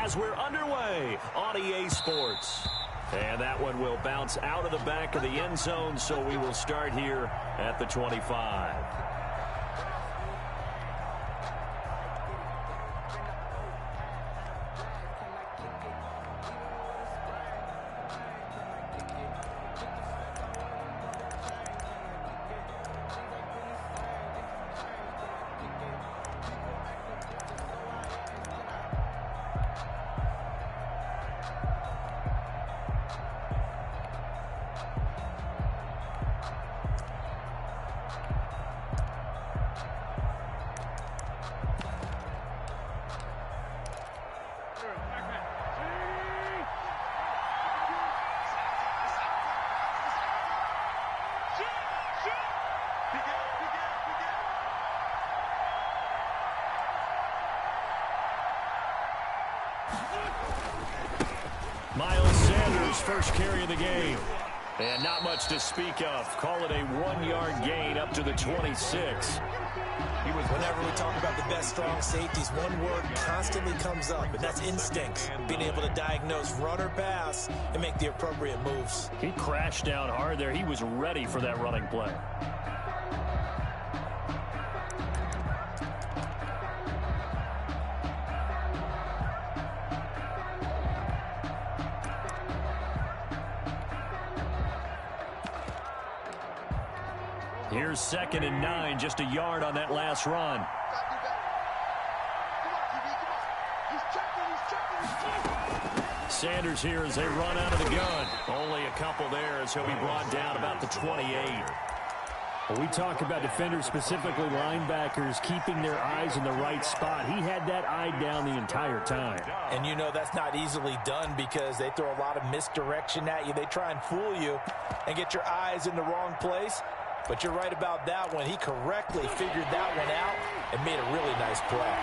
as we're underway on EA Sports. And that one will bounce out of the back of the end zone, so we will start here at the 25. Miles Sanders, first carry of the game. And not much to speak of. Call it a 1-yard gain up to the 26. Whenever we talk about the best strong safeties, one word constantly comes up, and that's instinct. Being able to diagnose run or pass and make the appropriate moves. He crashed down hard there. He was ready for that running play. Here's 2nd and 9, just a yard on that last run. Sanders here as they run out of the gun. Only a couple there as he'll be brought down about the 28. When we talk about defenders, specifically linebackers, keeping their eyes in the right spot. He had that eye down the entire time. And you know that's not easily done because they throw a lot of misdirection at you. They try and fool you and get your eyes in the wrong place. But you're right about that one. He correctly figured that one out and made a really nice play.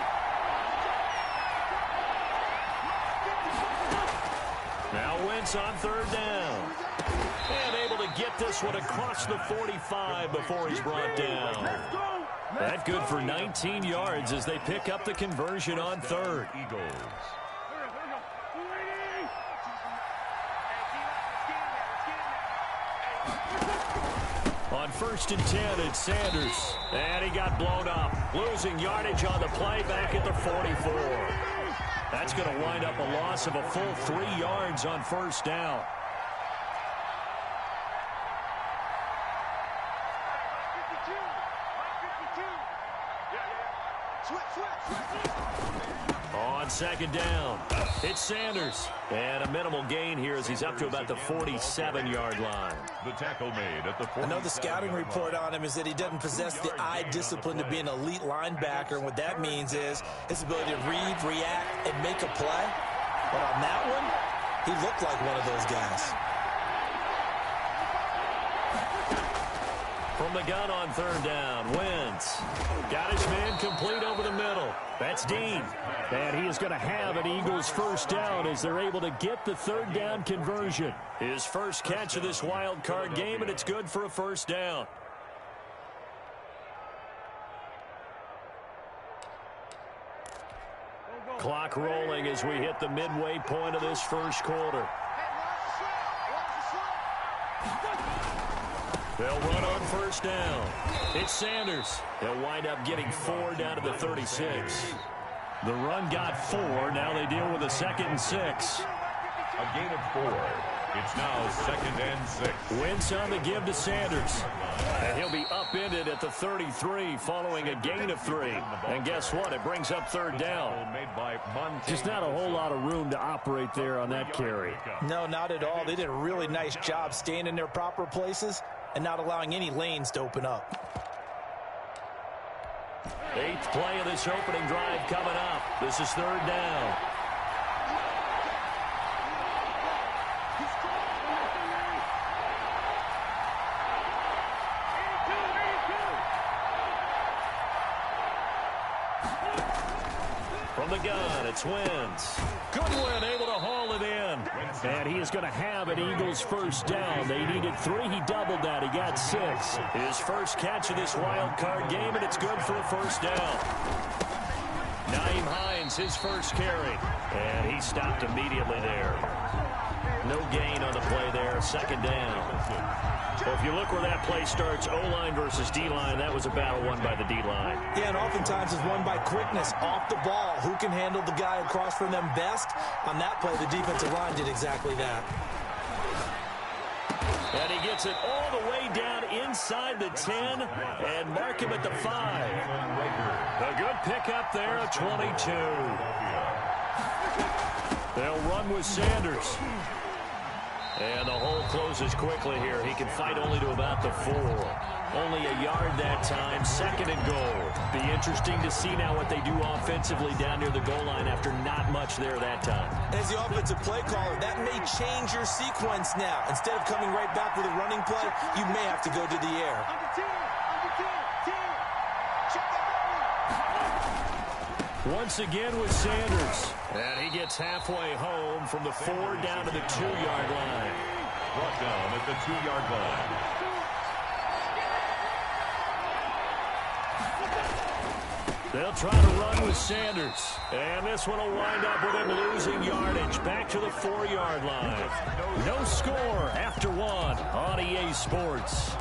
Now Wentz on 3rd down. And able to get this one across the 45 before he's brought down. That good for 19 yards as they pick up the conversion on 3rd. Eagles. On 1st and 10, it's Sanders. And he got blown up. Losing yardage on the play back at the 44. That's going to wind up a loss of a full 3 yards on 1st down. On 2nd down, it's Sanders. And a minimal gain here as he's up to about the 47-yard line. The tackle made at the 47. I know the scouting report on him is that he doesn't possess the eye discipline to be an elite linebacker. And what that means is his ability to read, react, and make a play. But on that one, he looked like one of those guys. From the gun on 3rd down, Wentz got his man complete over the middle. That's Dean. And he is going to have an Eagles 1st down as they're able to get the 3rd down conversion. His first catch of this wild card game, and it's good for a 1st down. Clock rolling as we hit the midway point of this 1st quarter. They'll run on 1st down. It's Sanders. He'll wind up getting 4 down to the 36. The run got 4. Now they deal with a 2nd and 6. A gain of 4. It's now 2nd and 6. Wentz on the give to Sanders. And he'll be upended at the 33 following a gain of 3. And guess what? It brings up 3rd down. Just not a whole lot of room to operate there on that carry. No, not at all. They did a really nice job staying in their proper places and not allowing any lanes to open up. 8th play of this opening drive coming up. This is 3rd down. From the gun, it's Wentz. Goodwin able to haul it in. And he is going to have an Eagles 1st down. They needed 3. He doubled that. He got 6. His first catch of this wild card game, and it's good for a 1st down. Naeem Hines, his first carry. And he stopped immediately there. No gain on the play there, second down. Well, if you look where that play starts, O-line versus D-line, that was a battle won by the D-line. Yeah, and oftentimes it's won by quickness off the ball. Who can handle the guy across from them best? On that play, the defensive line did exactly that. And he gets it all the way down inside the 10 and mark him at the 5. A good pickup there, a 22. They'll run with Sanders. And the hole closes quickly here. He can fight only to about the 4. Only a yard that time, second and goal. Be interesting to see now what they do offensively down near the goal line after not much there that time. As the offensive play caller, that may change your sequence now. Instead of coming right back with a running play, you may have to go to the air. Once again with Sanders. And he gets halfway home from the 4 down to the 2-yard line. Brought down at the 2-yard line. They'll try to run with Sanders. And this one will wind up with him losing yardage. Back to the 4-yard line. No score after 1 on EA Sports.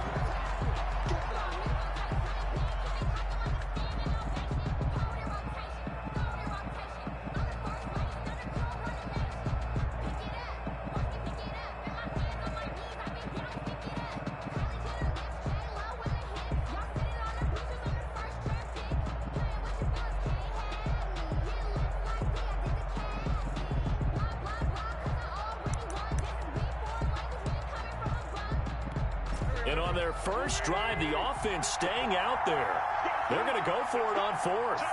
And on their first drive, the offense staying out there. They're going to go for it on 4th.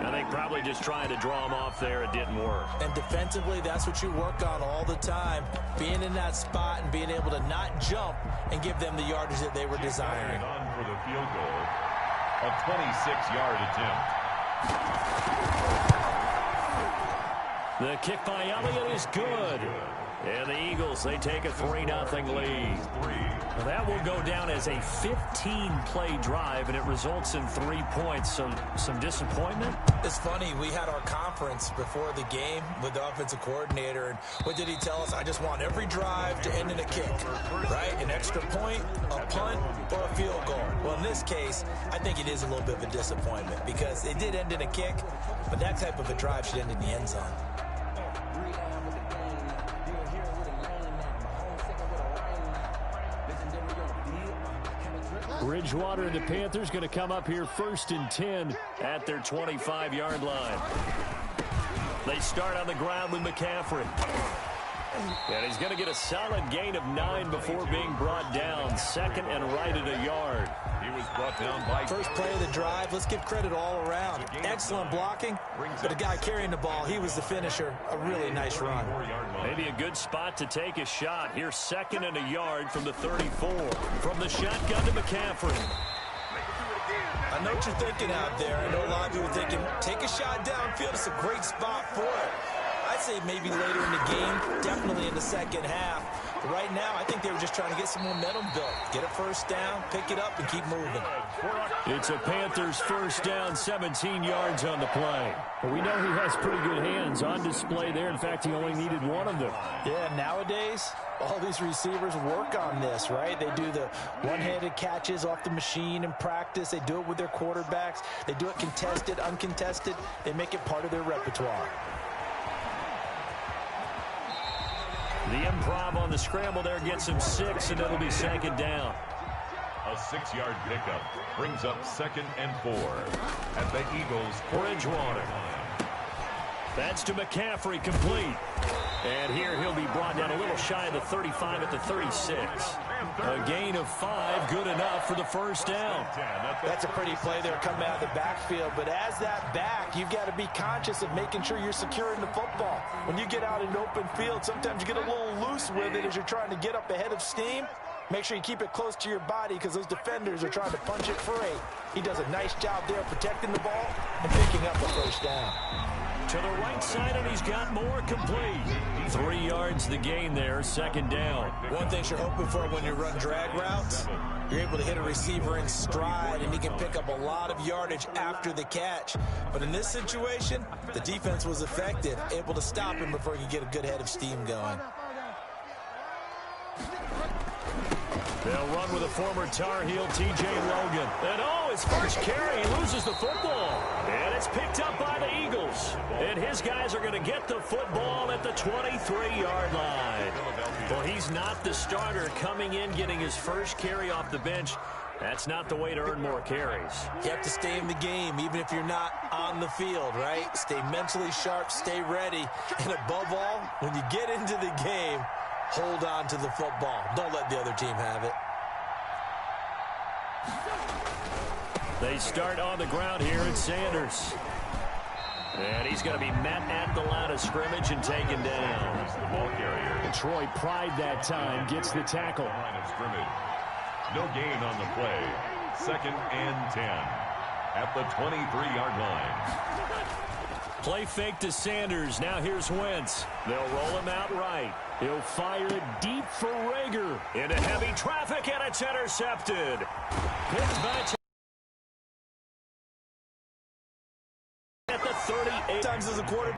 I think probably just trying to draw them off there. It didn't work. And defensively, that's what you work on all the time. Being in that spot and being able to not jump and give them the yardage that they were desiring. On for the field goal, a 26-yard attempt. The kick by Elliott is good. And the Eagles, they take a 3-0 lead. Well, that will go down as a 15-play drive, and it results in 3 points. So some disappointment? It's funny. We had our conference before the game with the offensive coordinator, and what did he tell us? I just want every drive to end in a kick, right? An extra point, a punt, or a field goal. Well, in this case, I think it is a little bit of a disappointment because it did end in a kick, but that type of a drive should end in the end zone. Bridgewater and the Panthers going to come up here 1st and 10 at their 25-yard line. They start on the ground with McCaffrey. And he's going to get a solid gain of 9 before being brought down. Second and right at a yard. He was brought down by... First play of the drive, let's give credit all around. Excellent blocking, but the guy carrying the ball, he was the finisher. A really nice run. Maybe a good spot to take a shot. Here's 2nd and a yard from the 34. From the shotgun to McCaffrey. I know what you're thinking out there. I know a lot of people are thinking, take a shot downfield. It's a great spot for it. I'd say maybe later in the game, definitely in the second half. But right now, I think they were just trying to get some momentum built. Get a first down, pick it up, and keep moving. It's a Panthers first down, 17 yards on the play. But we know he has pretty good hands on display there. In fact, he only needed one of them. Yeah, nowadays, all these receivers work on this, right? They do the one-handed catches off the machine in practice. They do it with their quarterbacks. They do it contested, uncontested. They make it part of their repertoire. The improv on the scramble there gets him 6, and it'll be 2nd down. A 6-yard pickup brings up 2nd and 4 at the Eagles. Bridgewater. That's to McCaffrey, complete. And here he'll be brought down a little shy of the 35 at the 36. A gain of 5, good enough for the first down. That's a pretty play there coming out of the backfield. But as that back, you've got to be conscious of making sure you're securing the football. When you get out in open field, sometimes you get a little loose with it as you're trying to get up ahead of steam. Make sure you keep it close to your body because those defenders are trying to punch it free. He does a nice job there protecting the ball and picking up the first down. To the right side, and he's got more complete. 3 yards the gain there, second down. One thing you're hoping for when you run drag routes, you're able to hit a receiver in stride, and he can pick up a lot of yardage after the catch. But in this situation, the defense was effective, able to stop him before he could get a good head of steam going. They'll run with a former Tar Heel, T.J. Logan. And his first carry, he loses the football. And it's picked up by the Eagles. And his guys are going to get the football at the 23-yard line. Well, he's not the starter coming in, getting his first carry off the bench. That's not the way to earn more carries. You have to stay in the game, even if you're not on the field, right? Stay mentally sharp, stay ready. And above all, when you get into the game, hold on to the football. Don't let the other team have it. They start on the ground here at Sanders. And he's going to be met at the line of scrimmage and taken down. The ball carrier. Troy Pride that time gets the tackle. Line of scrimmage. No gain on the play. 2nd and 10 at the 23-yard line. Play fake to Sanders. Now here's Wentz. They'll roll him out right. He'll fire it deep for Rager. Into heavy traffic, and it's intercepted. Picked by at the 38. Times as a quarter.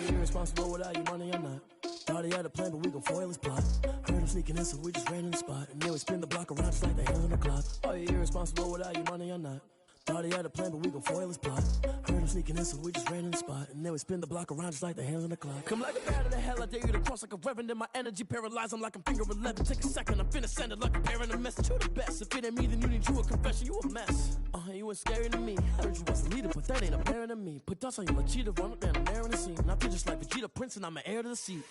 Irresponsible without your money or not. Thought he had a plan, but we gon' foil his plot. Heard him sneaking in, so we just ran in the spot. And then we spin the block around just like the hell in the clock. Are you irresponsible without your money or not? Thought he had a plan, but we gon' foil his plot. Heard him sneaking in, so we just ran in the spot. And then we spin the block around just like the hands on the clock. Come like a bat of the hell, I dare you to cross like a reverend. And my energy paralyzed, I'm like I'm finger 11. Take a second, I'm finna send it like a parent a message. You the best, if it ain't me, then you need you a confession. You a mess, you ain't scary to me. Heard you was a leader, but that ain't apparent to me. Put dust on your cheetah, run up and I'm there in the scene. And I feel just like Vegeta Prince, and I'm an heir to the seat.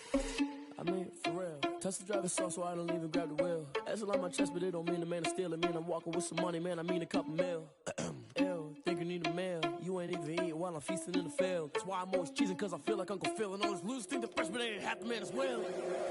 I mean, for real. Touch the driver's sauce so I don't even grab the wheel. That's on my chest, but it don't mean the man is stealing. Man, I'm walking with some money, man, I mean a couple mil. Ew, think you need a meal. You ain't even eating while I'm feasting in the field. That's why I'm always cheesing, cause I feel like Uncle Phil. And all those losers think the freshman ain't half the man as well.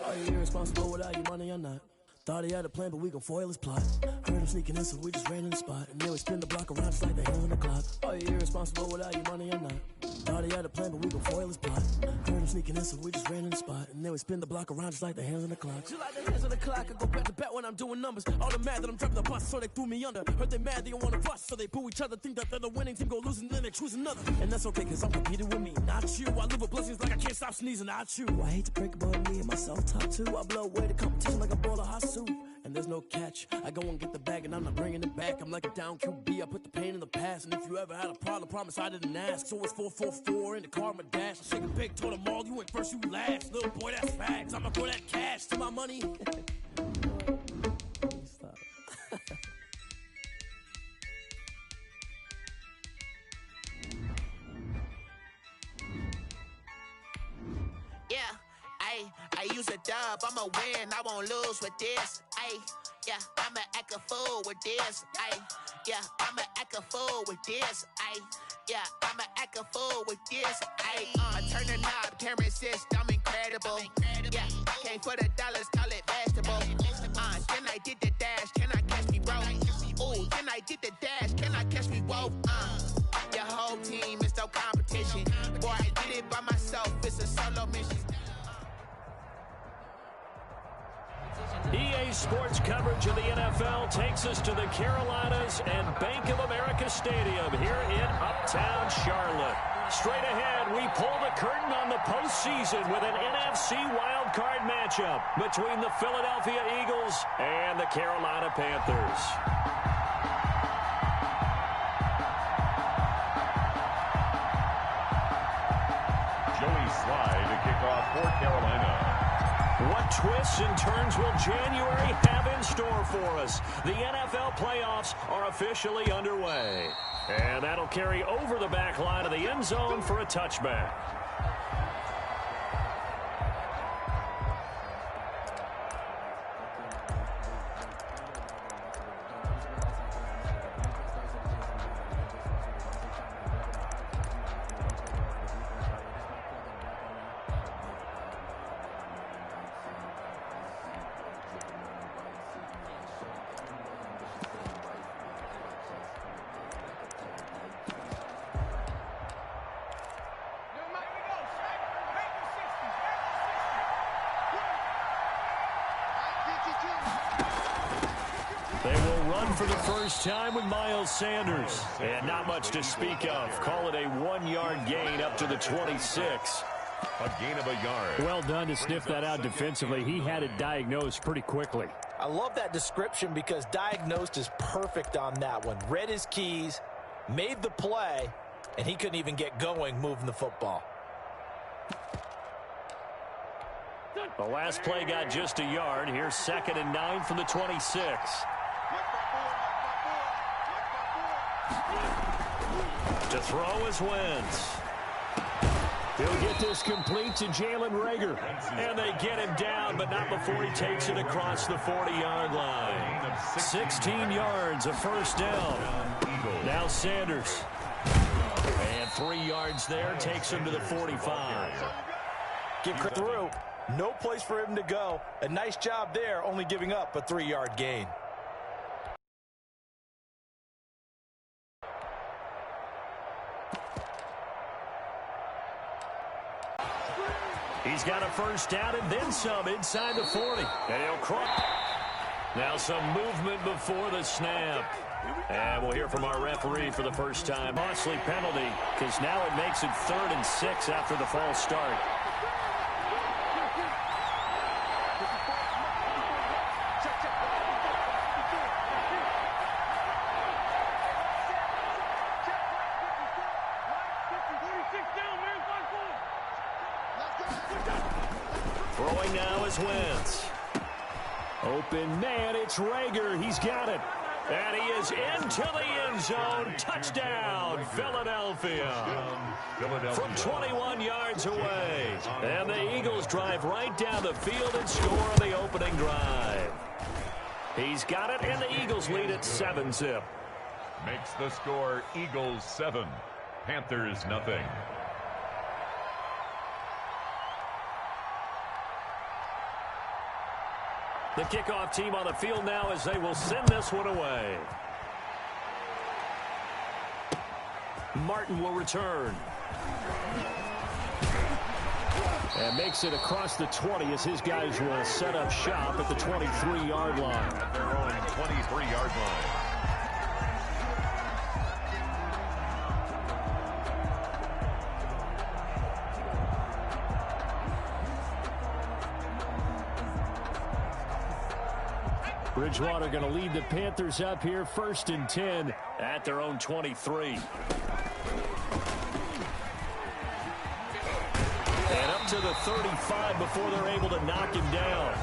Are you irresponsible without your money or not? Thought he had a plan, but we gon' foil his plot. Heard him sneaking in, so we just ran in the spot. And then we spin the block around just like the hands on the clock. Are you irresponsible without your money or not? Thought he had a plan, but we gon' foil his plot. Heard him sneaking in, so we just ran in the spot. And then we spin the block around just like the hands on the clock. Just like the hands on the clock, I go back to back when I'm doing numbers. All the mad that I'm driving the bus, so they threw me under. Heard they mad, they don't wanna bust, so they boo each other. Think that they're the winning team, go losing, then they choose another. And that's okay, cause I'm competing with me, not you. I live with blessings like I can't stop sneezing, not you. I hate to break about me and my self-talk too. I blow away the competition like a bowl of hot soup. And there's no catch. I go and get the bag and I'm not bringing it back. I'm like a down QB. I put the pain in the past. And if you ever had a problem, promise I didn't ask. So it's 4-4-4 in the car, my dash. I shake a big, told them all, you went first, you last. Little boy, that's facts. I'ma throw that cash to my money. Stop. I use a dub, I'ma win, I won't lose with this. I'ma act a fool with this. I'ma act a fool with this. I'ma act a fool with this. I turn the knob, can't resist, I'm incredible. Came for the dollars, call it vegetable. Then I did the dash, can I catch me, bro? Ooh, then I did the dash, can I catch me, whoa? Your whole team is no competition. Boy, I did it by myself, it's a solo mission. EA Sports coverage of the NFL takes us to the Carolinas and Bank of America Stadium here in Uptown Charlotte. Straight ahead, we pull the curtain on the postseason with an NFC wildcard matchup between the Philadelphia Eagles and the Carolina Panthers. Joey Sly to kick off for Carolina. What What twists and turns will January have in store for us? The NFL playoffs are officially underway. And that'll carry over the back line of the end zone for a touchback. They will run for the first time with Miles Sanders. And not much to speak of. Call it a 1-yard gain up to the 26. A gain of a yard. Well done to sniff that out defensively. He had it diagnosed pretty quickly. I love that description because diagnosed is perfect on that one. Read his keys, made the play, and he couldn't even get going moving the football. The last play got just a yard. Here's 2nd and 9 from the 26. To throw is Wentz. He'll get this complete to Jalen Reagor. And they get him down, but not before he takes it across the 40-yard line. 16 yards, a first down. Now Sanders. And 3 yards there, takes him to the 45. Get through. No place for him to go. A nice job there, only giving up a 3-yard gain. He's got a first down and then some inside the 40. And he'll cross. Now some movement before the snap. And we'll hear from our referee for the first time. Costly penalty, because now it makes it 3rd and 6 after the false start. Throwing now is Wentz. Open man, it's Reagor. He's got it. And he is into the end zone. Touchdown, Philadelphia. From 21 yards away. And the Eagles drive right down the field and score on the opening drive. He's got it, and the Eagles lead at 7-zip. Makes the score Eagles 7, Panthers nothing. The kickoff team on the field now as they will send this one away. Martin will return. And makes it across the 20 as his guys will set up shop at the 23-yard line. At their own 23-yard line. Bridgewater going to lead the Panthers up here, 1st and 10 at their own 23. And up to the 35 before they're able to knock him down.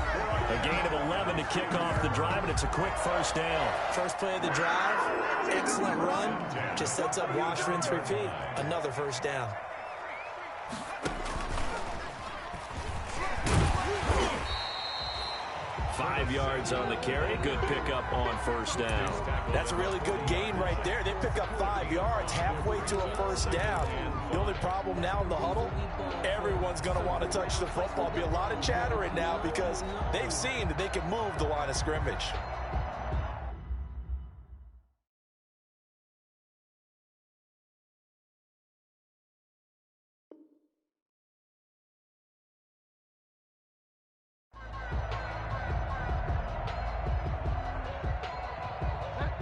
A gain of 11 to kick off the drive, and it's a quick first down. First play of the drive, excellent run. Just sets up wash, rinse, repeat. Another first down. Five yards on the carry. Good pickup on first down. That's a really good gain right there. They pick up 5 yards halfway to a first down. The only problem now in the huddle, everyone's going to want to touch the football. Be a lot of chattering now because they've seen that they can move the line of scrimmage.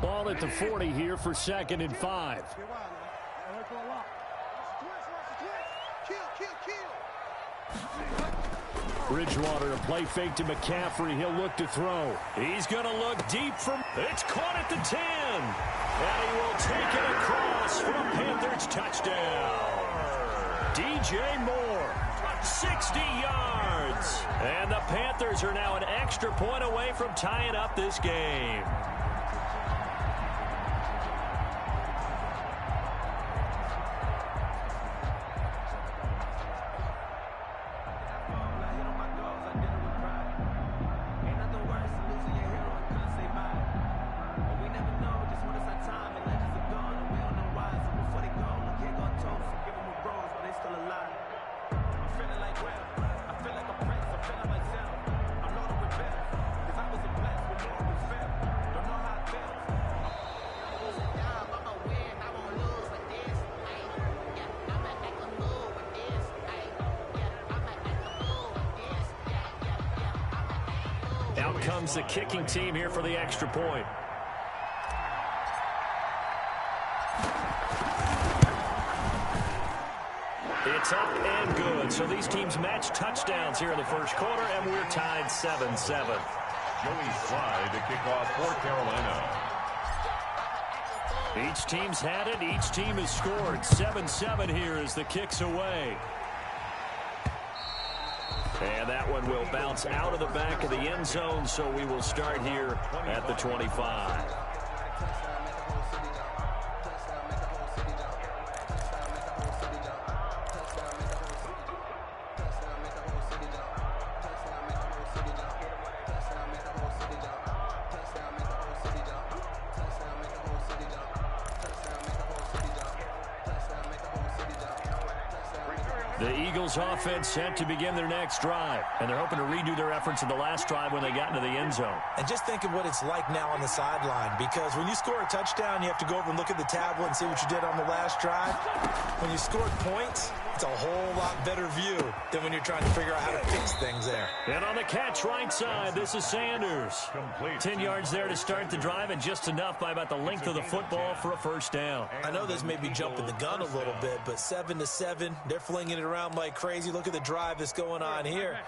Ball at the 40 here for 2nd and 5. Bridgewater, a play fake to McCaffrey. He'll look to throw. He's going to look deep from... It's caught at the 10. And he will take it across for a Panthers touchdown. DJ Moore, 60 yards. yards. And the Panthers are now an extra point away from tying up this game. Out comes the kicking team here for the extra point. It's up and good. So these teams match touchdowns here in the first quarter, and we're tied 7-7. Joey Slye to kick off for Carolina. Each team's had it. Each team has scored. 7-7 here as the kick's away. And that one will bounce out of the back of the end zone, so we will start here at the 25. The Eagles offense set to begin their next drive, and they're hoping to redo their efforts in the last drive when they got into the end zone. And just think of what it's like now on the sideline, because when you score a touchdown, you have to go over and look at the tablet and see what you did on the last drive. When you scored points, it's a whole lot better view than when you're trying to figure out how to fix things there. And on the catch right side, this is Sanders. Complete. 10 yards there to start the drive, and just enough by about the length of the football for a first down. I know this may be jumping the gun a little bit, but 7-7, they're flinging it around like crazy. Look at the drive that's going on here.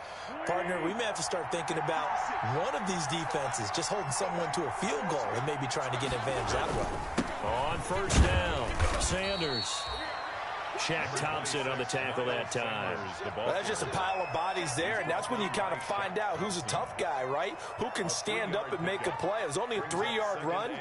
Partner, we may have to start thinking about one of these defenses just holding someone to a field goal and maybe trying to get an advantage that way. On first down, Sanders. Shaq Thompson on the tackle that time. Well, that's just a pile of bodies there, and that's when you kind of find out who's a tough guy, right? Who can stand up and make a play. It was only a 3-yard run.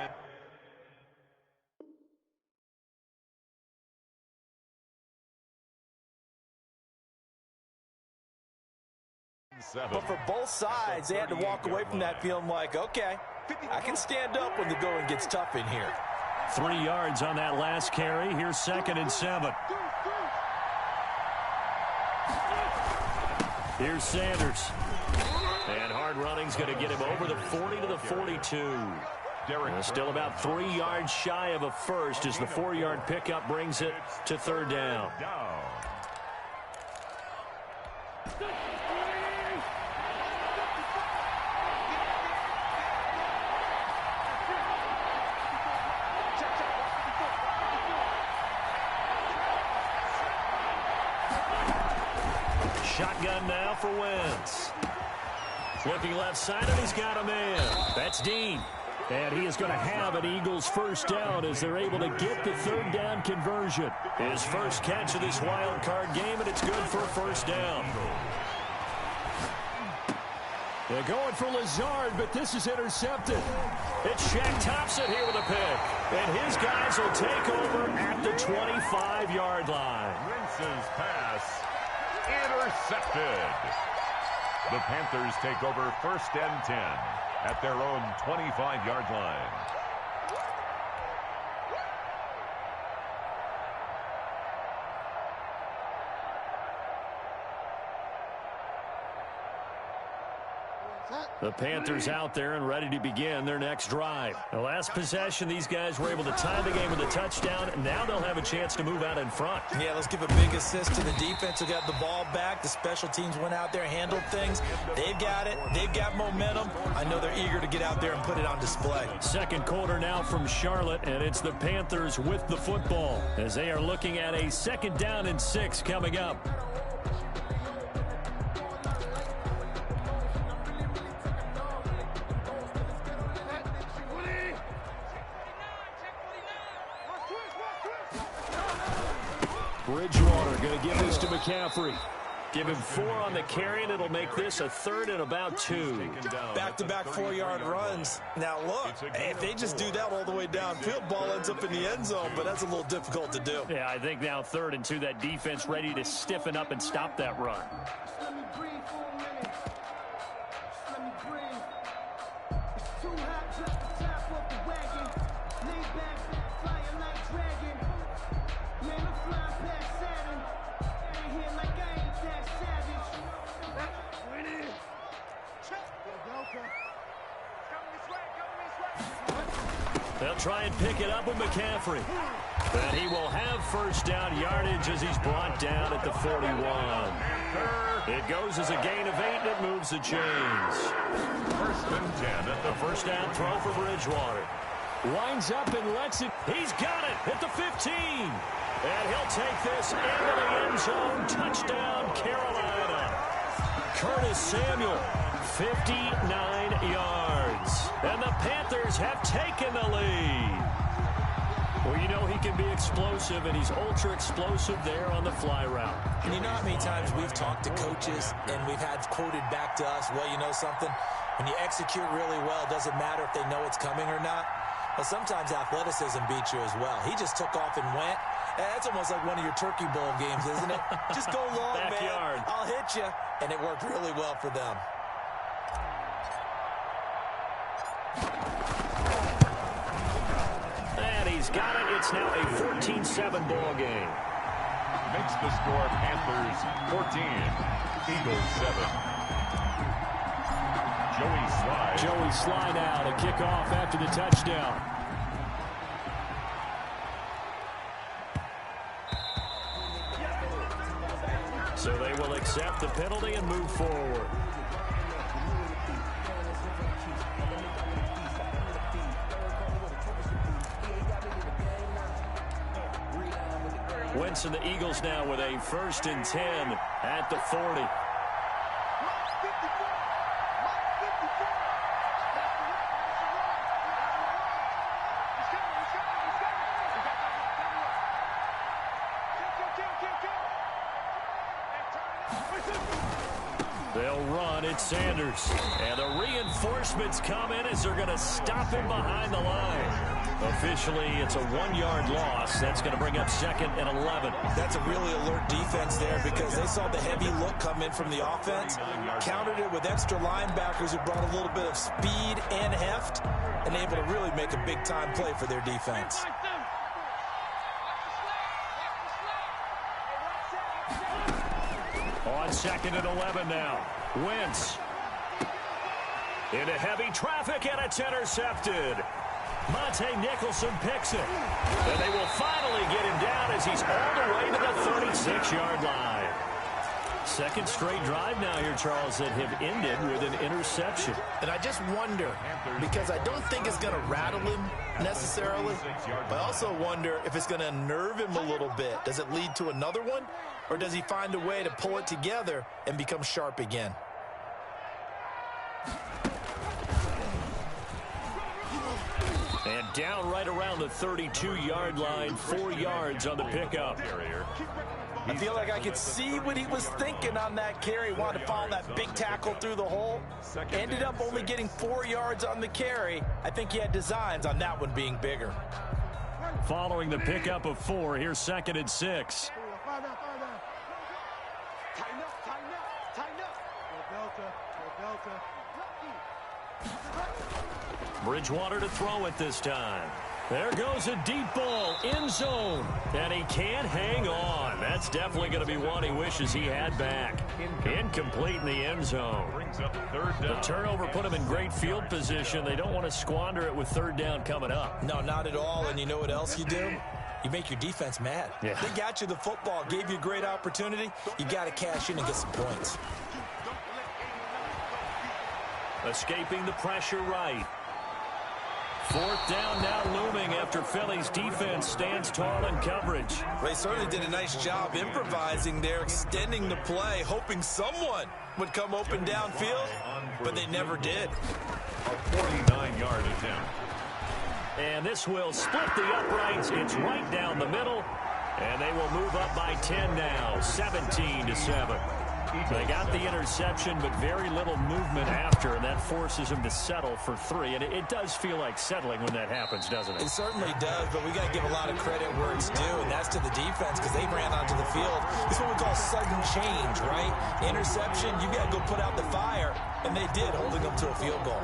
But for both sides, they had to walk away from that feeling like, okay, I can stand up when the going gets tough in here. 3 yards on that last carry. Here's 2nd and 7. Here's Sanders. And hard running's going to get him over the 40 to the 42. Still about 3 yards shy of a first as the 4-yard pickup brings it to 3rd down. Shotgun now for Wentz. Looking left side, and he's got a man. That's Dean. And he is going to have an Eagles first down as they're able to get the 3rd down conversion. His first catch of this wild card game, and it's good for a first down. They're going for Lazard, but this is intercepted. It's Shaq Thompson here with a pick. And his guys will take over at the 25-yard line. Wentz's pass intercepted. The Panthers take over 1st and 10 at their own 25-yard line. The Panthers out there and ready to begin their next drive. The last possession, these guys were able to tie the game with a touchdown, and now they'll have a chance to move out in front. Yeah, let's give a big assist to the defense who got the ball back. The special teams went out there, handled things. They've got it. They've got momentum. I know they're eager to get out there and put it on display. Second quarter now from Charlotte, and it's the Panthers with the football as they are looking at a 2nd down and 6 coming up. Bridgewater going to give this to McCaffrey. Give him 4 on the carry, and it'll make this a 3rd and about 2. Back-to-back 4-yard runs. Now, look, if they just do that all the way downfield, ball ends up in the end zone, but that's a little difficult to do. Yeah, I think now 3rd and 2, that defense ready to stiffen up and stop that run. They'll try and pick it up with McCaffrey. And he will have first down yardage as he's brought down at the 41. It goes as a gain of 8, and it moves the chains. 1st and 10 at the first down throw for Bridgewater. Winds up and lets it. He's got it at the 15. And he'll take this into the end zone. Touchdown, Carolina. Curtis Samuel, 59 yards. And the Panthers have taken the lead. Well, you know he can be explosive, and he's ultra-explosive there on the fly route. And you know how many times we've talked to coaches, and we've had quoted back to us, well, you know something? When you execute really well, it doesn't matter if they know it's coming or not. Well, sometimes athleticism beats you as well. He just took off and went. That's almost like one of your Turkey Bowl games, isn't it? Just go long, Backyard. man. I'll hit you. And it worked really well for them. And he's got it. It's now a 14-7 ball game. Makes the score Panthers 14, Eagles 7. Joey Sly now to kick off after the touchdown. So they will accept the penalty and move forward. Wentz and the Eagles now with a 1st and 10 at the 40. They'll run. It's Sanders. And the reinforcements come in as they're going to stop him behind the line. Officially, it's a 1-yard loss. That's going to bring up 2nd and 11. That's a really alert defense there because they saw the heavy look come in from the offense, countered it with extra linebackers who brought a little bit of speed and heft, and able to really make a big-time play for their defense. On 2nd and 11 now. Wentz. Into heavy traffic, and it's intercepted. Monte Nicholson picks it. And they will finally get him down as he's all the way to the 36-yard line. 2nd straight drive now here, Charles, that have ended with an interception. And I just wonder, because I don't think it's going to rattle him necessarily, but I also wonder if it's going to unnerve him a little bit. Does it lead to another one, or does he find a way to pull it together and become sharp again? And down right around the 32-yard line, 4 yards on the pickup. I feel like I could see what he was thinking on that carry. Wanted to follow that big tackle through the hole. Ended up only getting 4 yards on the carry. I think he had designs on that one being bigger. Following the pickup of 4, here's 2nd and 6. Bridgewater to throw it this time. There goes a deep ball, end zone, and he can't hang on. That's definitely going to be one he wishes he had back. Incomplete in the end zone. The turnover put him in great field position. They don't want to squander it with 3rd down coming up. No, not at all, and you know what else you do? You make your defense mad. Yeah. They got you the football, gave you a great opportunity. You got to cash in and get some points. Escaping the pressure right. 4th down now looming after Philly's defense stands tall in coverage. They certainly did a nice job improvising there, extending the play, hoping someone would come open downfield, but they never did. A 49-yard attempt. And this will split the uprights. It's right down the middle, and they will move up by 10 now, 17-7. They got the interception, but very little movement after, and that forces him to settle for 3. And it does feel like settling when that happens, doesn't it? It certainly does, but we got to give a lot of credit where it's due, and that's to the defense because they ran onto the field. This is what we call sudden change, right? Interception, you got to go put out the fire, and they did, holding them to a field goal.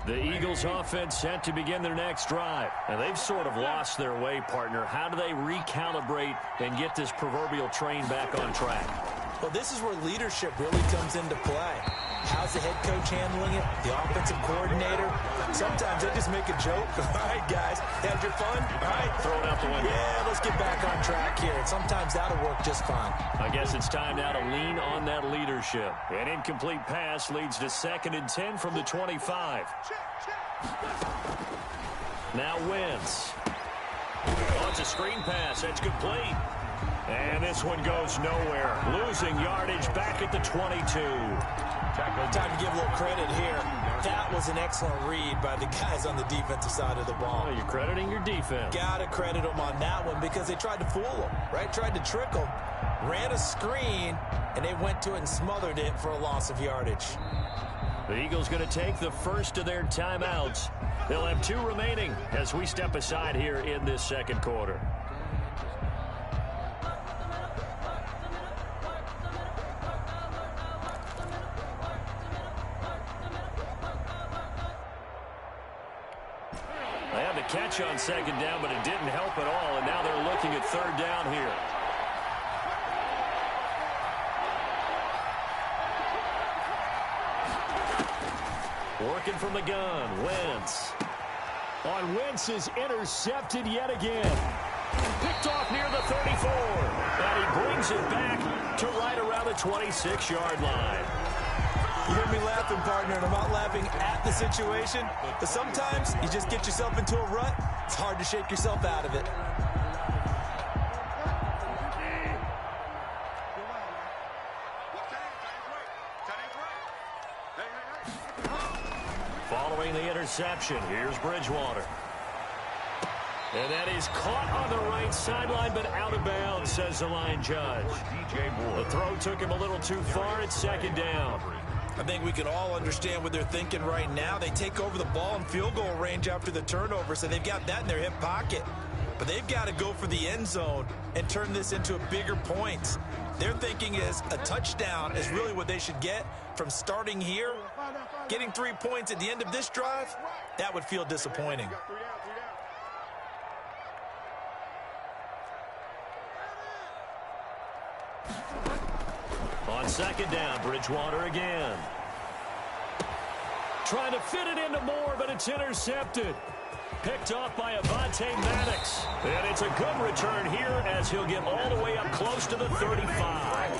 The Eagles offense set to begin their next drive. And they've sort of lost their way, partner. How do they recalibrate and get this proverbial train back on track? Well, this is where leadership really comes into play. How's the head coach handling it? The offensive coordinator? Sometimes they just make a joke. All right, guys, had your fun? All right, throw it out the window. Yeah, let's get back on track here. And sometimes that'll work just fine. I guess it's time now to lean on that leadership. An incomplete pass leads to 2nd and 10 from the 25. Now Wentz. Oh, it's a screen pass. That's complete. And this one goes nowhere. Losing yardage back at the 22. Time to give a little credit here. That was an excellent read by the guys on the defensive side of the ball. Oh, you're crediting your defense. Got to credit them on that one because they tried to fool them, right? Tried to trick them. Ran a screen, and they went to it and smothered it for a loss of yardage. The Eagles going to take the first of their timeouts. They'll have 2 remaining as we step aside here in this second quarter. They had the catch on 2nd down, but it didn't help at all, and now they're looking at 3rd down here. Working from the gun, Wentz. On Wentz is intercepted yet again. Picked off near the 34. And he brings it back to right around the 26-yard line. You hear me laughing, partner, and I'm not laughing at the situation. But sometimes you just get yourself into a rut. It's hard to shake yourself out of it. Following the interception, here's Bridgewater. And that is caught on the right sideline, but out of bounds, says the line judge. The throw took him a little too far. It's 2nd down. I think we can all understand what they're thinking right now. They take over the ball in field goal range after the turnover, so they've got that in their hip pocket. But they've got to go for the end zone and turn this into a bigger point. Their thinking is a touchdown is really what they should get from starting here. Getting 3 points at the end of this drive, that would feel disappointing. On 2nd down, Bridgewater again. Trying to fit it into Moore, but it's intercepted. Picked off by Avonte Maddox. And it's a good return here as he'll get all the way up close to the 35.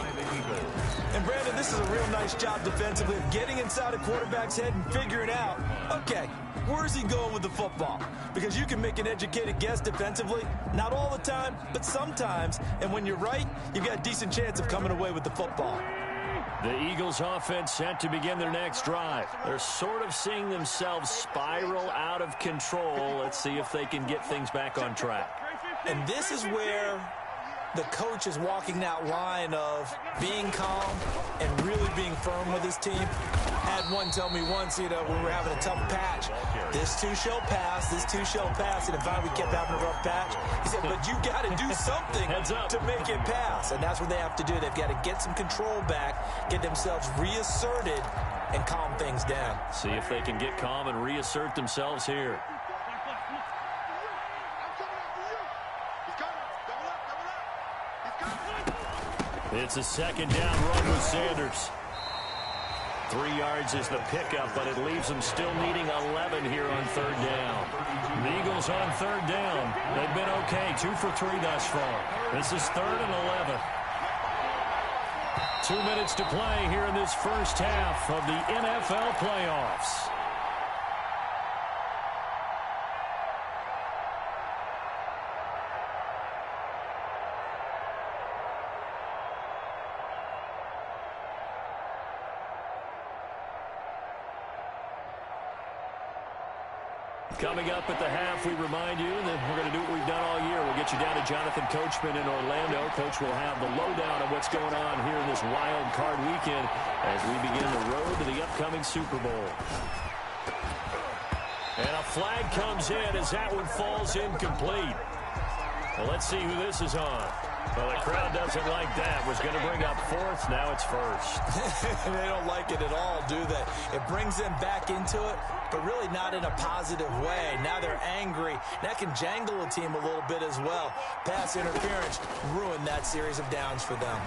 And Brandon, this is a real nice job defensively of getting inside a quarterback's head and figuring out, okay, where's he going with the football? Because you can make an educated guess defensively, not all the time, but sometimes. And when you're right, you've got a decent chance of coming away with the football. The Eagles offense set to begin their next drive. They're sort of seeing themselves spiral out of control. Let's see if they can get things back on track. And this is where the coach is walking that line of being calm and really being firm with his team. Had one tell me once, when we were having a tough patch, this too shall pass, this too shall pass. And if we kept having a rough patch, he said, but you got to do something to make it pass. And that's what they have to do. They've got to get some control back, get themselves reasserted, and calm things down. See if they can get calm and reassert themselves here. It's a 2nd down run with Sanders. 3 yards is the pickup, but it leaves them still needing 11 here on 3rd down. The Eagles on 3rd down. They've been okay, 2 for 3 thus far. This is 3rd and 11. 2 minutes to play here in this first half of the NFL playoffs. Coming up at the half, we remind you that we're going to do what we've done all year. We'll get you down to Jonathan Coachman in Orlando. Coach will have the lowdown of what's going on here in this wild card weekend as we begin the road to the upcoming Super Bowl. And a flag comes in as that one falls incomplete. Well, let's see who this is on. Well, the crowd doesn't like that. Was going to bring up fourth. Now it's first. They don't like it at all, do they? It brings them back into it, but really not in a positive way. Now they're angry. That can jangle a team a little bit as well. Pass interference ruined that series of downs for them.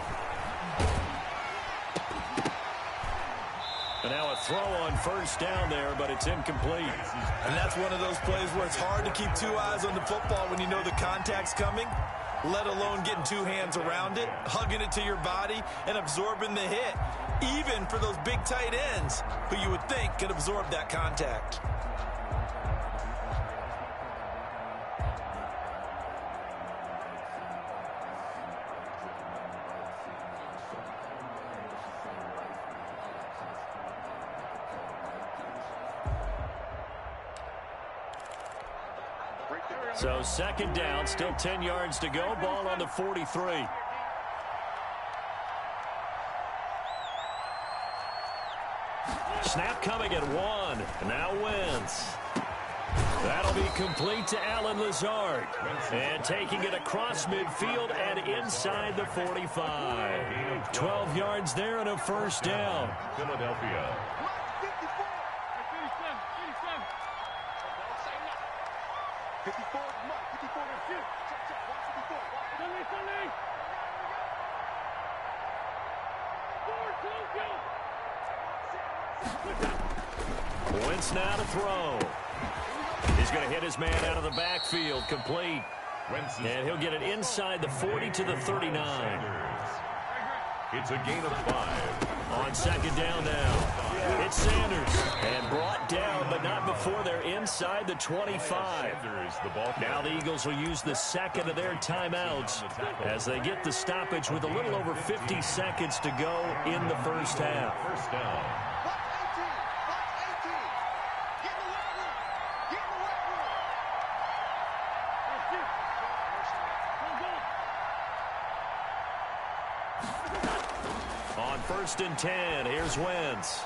And now a throw on first down there, but it's incomplete. And that's one of those plays where it's hard to keep two eyes on the football when you know the contact's coming, let alone getting two hands around it, hugging it to your body, and absorbing the hit, even for those big tight ends who you would think could absorb that contact. So second down, still 10 yards to go. Ball on the 43. Snap coming at 1. Now Wentz. That'll be complete to Allen Lazard. And taking it across midfield and inside the 45. 12 yards there and a first down. Philadelphia. Wentz now to throw. He's going to hit his man out of the backfield, complete. And he'll get it inside the 40 to the 39. It's a gain of 5. On second down now. It's Sanders. And brought down, but not before they're inside the 25. Now the Eagles will use the second of their timeouts as they get the stoppage with a little over 50 seconds to go in the first half. First down. On first and 10, here's Wentz.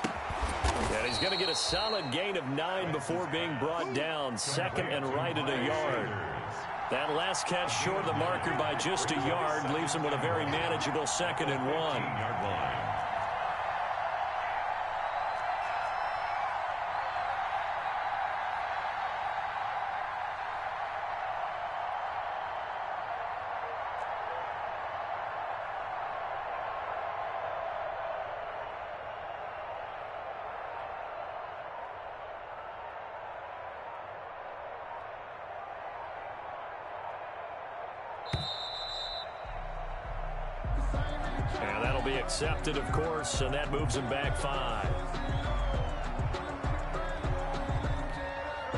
And he's going to get a solid gain of 9 before being brought down. Second and right at a yard. That last catch short of the marker by just a yard leaves him with a very manageable second and 1. Yard line. And that'll be accepted, of course, and that moves him back 5.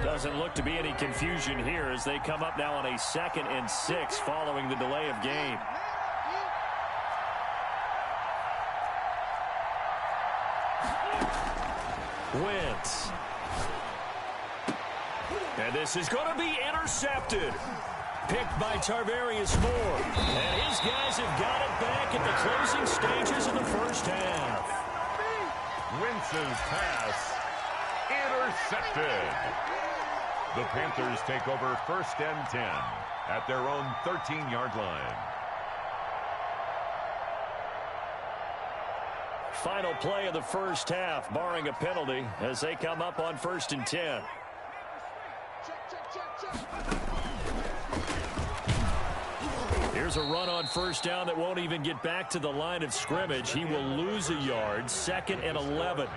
Doesn't look to be any confusion here as they come up now on a 2nd and 6 following the delay of game. Wentz. And this is going to be intercepted. Picked by Tarvarius Moore. And his guys have got it back at the closing stages of the first half. Wentz's pass intercepted. The Panthers take over first and 10 at their own 13-yard line. Final play of the first half, barring a penalty, as they come up on first and 10. Here's a run on first down that won't even get back to the line of scrimmage. He will lose a yard, 2nd and 11.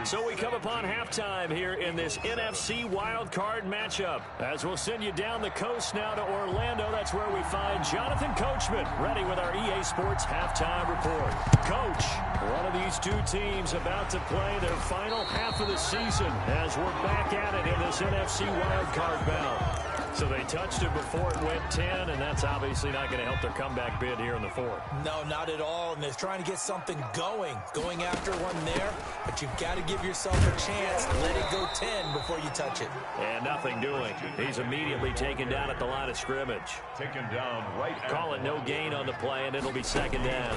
So we come upon halftime here in this NFC wildcard matchup. As we'll send you down the coast now to Orlando, that's where we find Jonathan Coachman, ready with our EA Sports halftime report. Coach, one of these two teams about to play their final half of the season as we're back at it in this NFC wildcard bout. So they touched it before it went 10, and that's obviously not going to help their comeback bid here in the fourth. No, not at all, and they're trying to get something going after one there, but you've got to give yourself a chance. Let it go 10 before you touch it. And nothing doing. He's immediately taken down at the line of scrimmage. Taken down right. Call it no gain on the play, and it'll be second down.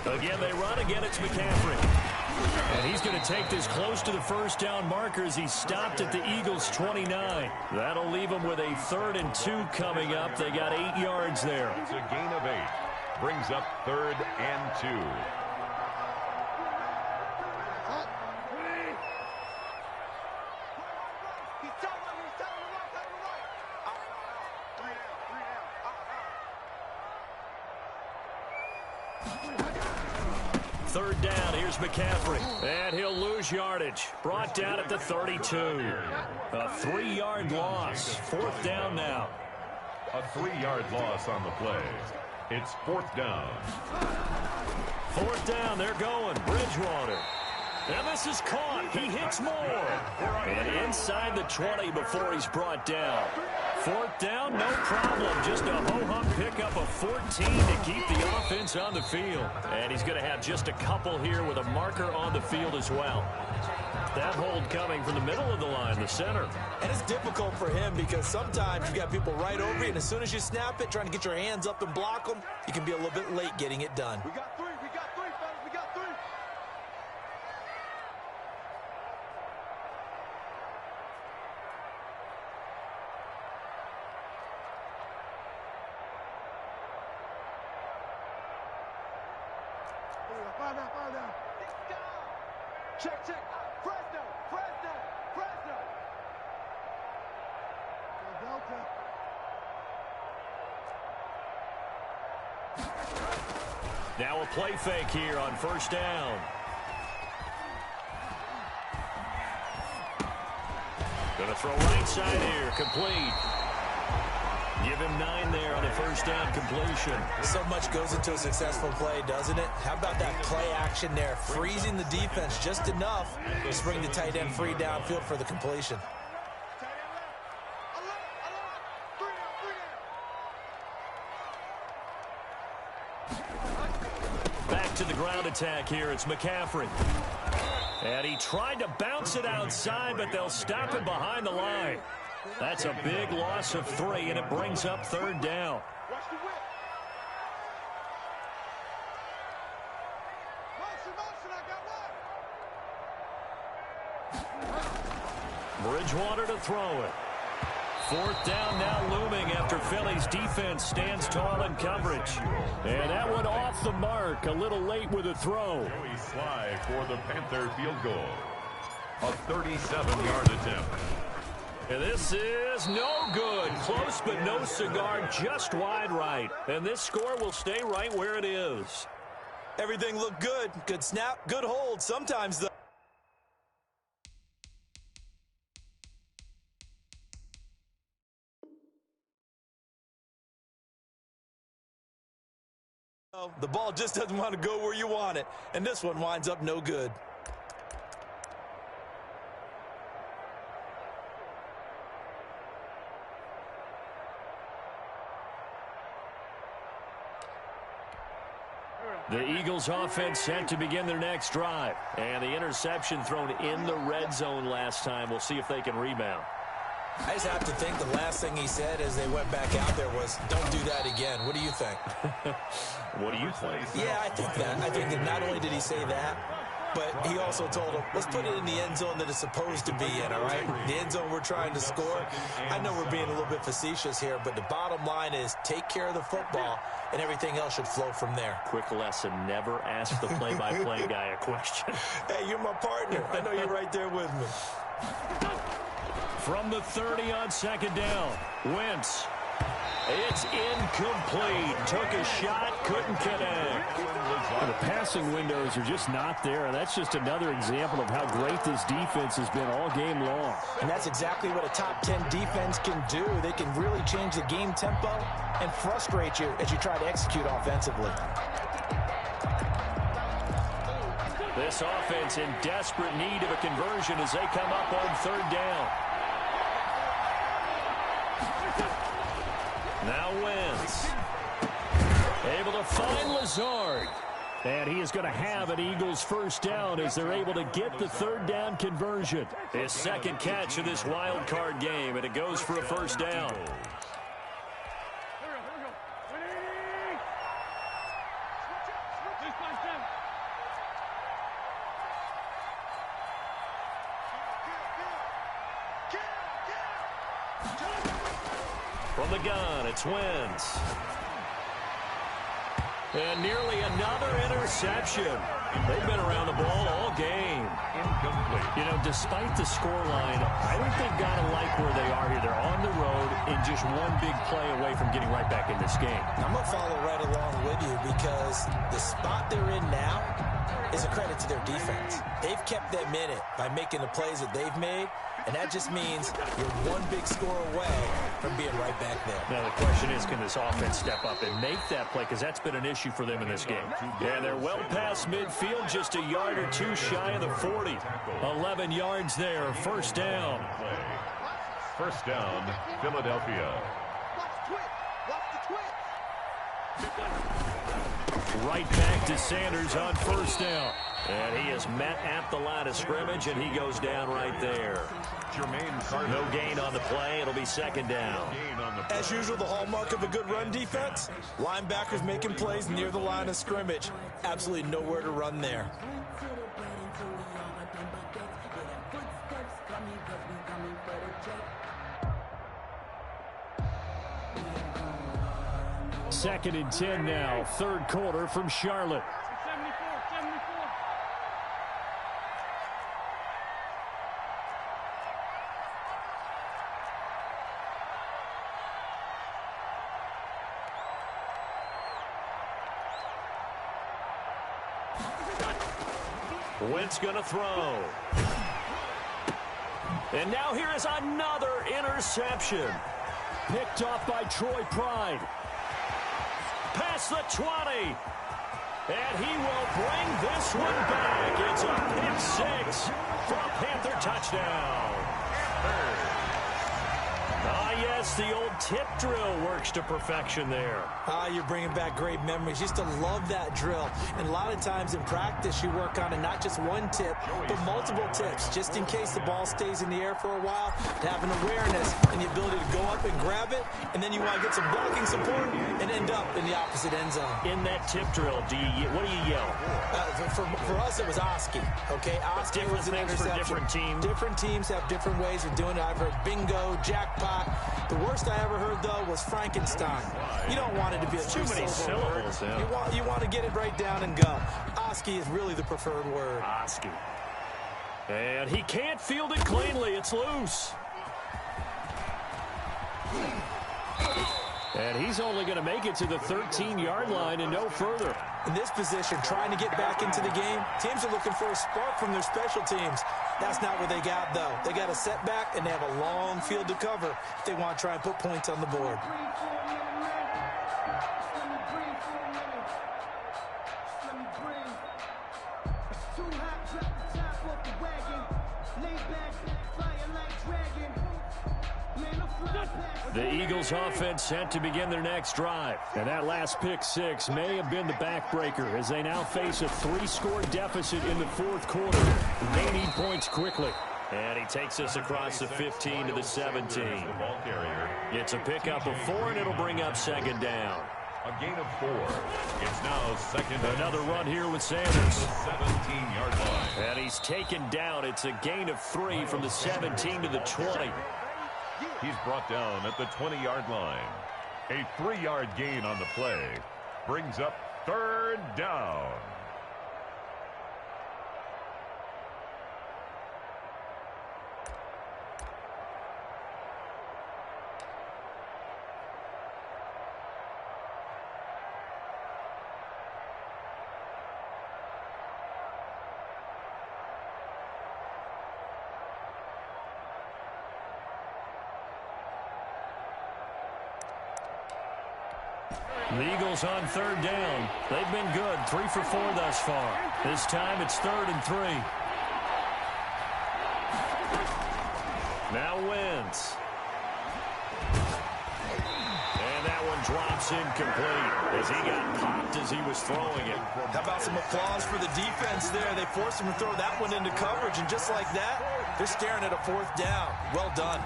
Again, they run. Again, it's McCaffrey. And he's going to take this close to the first down marker as he stopped at the Eagles' 29. That'll leave him with a 3rd and 2 coming up. They got 8 yards there. It's a gain of 8. Brings up 3rd and 2. Third down, here's McCaffrey. And he'll lose yardage. Brought down at the 32. A 3-yard loss. 4th down now. A 3-yard loss on the play. It's 4th down. 4th down, they're going. Bridgewater. And this is caught. He hits more. And inside the 20 before he's brought down. 4th down, no problem. Just a ho-hum pickup of 14 to keep the offense on the field. And he's going to have just a couple here with a marker on the field as well. That hold coming from the middle of the line, the center. And it's difficult for him because sometimes you've got people right over you, and as soon as you snap it, trying to get your hands up and block them, you can be a little bit late getting it done. We got 3, fellas, we got 3. Fire down. Check. Fresno. Delta. Now a play fake here on 1st down. Going to throw right side here, complete. Give him 9 there on the 1st down completion. So much goes into a successful play, doesn't it? How about that play action there? Freezing the defense just enough to bring the tight end free downfield for the completion. Back to the ground attack here. It's McCaffrey. And he tried to bounce it outside, but they'll stop it behind the line. That's a big loss of 3, and it brings up 3rd down. Bridgewater to throw it. 4th down now looming after Philly's defense stands tall in coverage. And that one off the mark, a little late with a throw. Joey Sly for the Panther field goal. A 37-yard attempt. And this is no good. Close but no cigar, just wide right. And this score will stay right where it is. Everything looked good. Good snap, good hold. Sometimes, though. The ball just doesn't want to go where you want it. And this one winds up no good. The Eagles offense set to begin their next drive. And the interception thrown in the red zone last time. We'll see if they can rebound. I just have to think the last thing he said as they went back out there was, don't do that again. What do you think? What do you think? Yeah, I think that. I think that not only did he say that, but he also told him, let's put it in the end zone that it's supposed to be in, all right? The end zone we're trying to score. I know we're being a little bit facetious here, but the bottom line is take care of the football, and everything else should flow from there. Quick lesson, never ask the play-by-play guy a question. Hey, you're my partner. I know you're right there with me. From the 30 on 2nd down, Wentz. It's incomplete. Took a shot, couldn't connect. The passing windows are just not there. That's just another example of how great this defense has been all game long. And that's exactly what a top 10 defense can do. They can really change the game tempo and frustrate you as you try to execute offensively. This offense in desperate need of a conversion as they come up on 3rd down. Now Wentz. Able to find Lazard. And he is going to have an Eagles first down as they're able to get the third down conversion. His second catch of this wild card game, and it goes for a first down. From the gun, it's Wentz. And nearly another interception. They've been around the ball all game. Incomplete. You know, despite the scoreline, I think they've got to like where they are here. They're on the road and just one big play away from getting right back in this game. I'm going to follow right along with you because the spot they're in now is a credit to their defense. They've kept them in it by making the plays that they've made, and that just means you're one big score away from being right back there. Now, the question is, can this offense step up and make that play? Because that's been an issue for them in this game. And they're well past midfield, just a yard or two shy of the 40. 11 yards there, first down. First down, Philadelphia. Right back to Sanders on first down. And he is met at the line of scrimmage, and he goes down right there. No gain on the play. It'll be second down. As usual, the hallmark of a good run defense, linebackers making plays near the line of scrimmage. Absolutely nowhere to run there. Second and 10 now, third quarter from Charlotte. Wentz going to throw. And now here is another interception. Picked off by Troy Pride. Past the 20. And he will bring this one back. It's a pick six for a Panther touchdown. Yes, the old tip drill works to perfection there. You're bringing back great memories. Used to love that drill. And a lot of times in practice, you work on it, not just one tip, but multiple tips, just in case the ball stays in the air for a while, to have an awareness and the ability to go up and grab it, and then you want to get some blocking support and end up in the opposite end zone. In that tip drill, what do you yell? For us, it was Oski. Okay, Oski was an interception. For different teams. Different teams have different ways of doing it. I've heard bingo, jackpot. The worst I ever heard, though, was Frankenstein. You don't want it to be a too many syllables. Yeah. You want to get it right down and go. Oski is really the preferred word. Oski. And he can't field it cleanly. It's loose. And he's only going to make it to the 13-yard line and no further. In this position, trying to get back into the game, teams are looking for a spark from their special teams. That's not what they got, though. They got a setback, and they have a long field to cover if they want to try and put points on the board. The Eagles offense set to begin their next drive. And that last pick six may have been the backbreaker as they now face a 3-score deficit in the fourth quarter. They need points quickly. And he takes us across the 15 to the 17. It's a pickup of 4, and it'll bring up second down. A gain of 4. It's now second. Another run here with Sanders. 17-yard line. And he's taken down. It's a gain of 3 from the 17 to the 20. He's brought down at the 20-yard line. A 3-yard gain on the play brings up third down. The Eagles on third down. They've been good, 3 for 4 thus far. This time it's 3rd and 3. Now Wentz. And that drops incomplete as he got popped as he was throwing it. How about some applause for the defense there? They forced him to throw that one into coverage, and just like that, they're staring at a 4th down. Well done.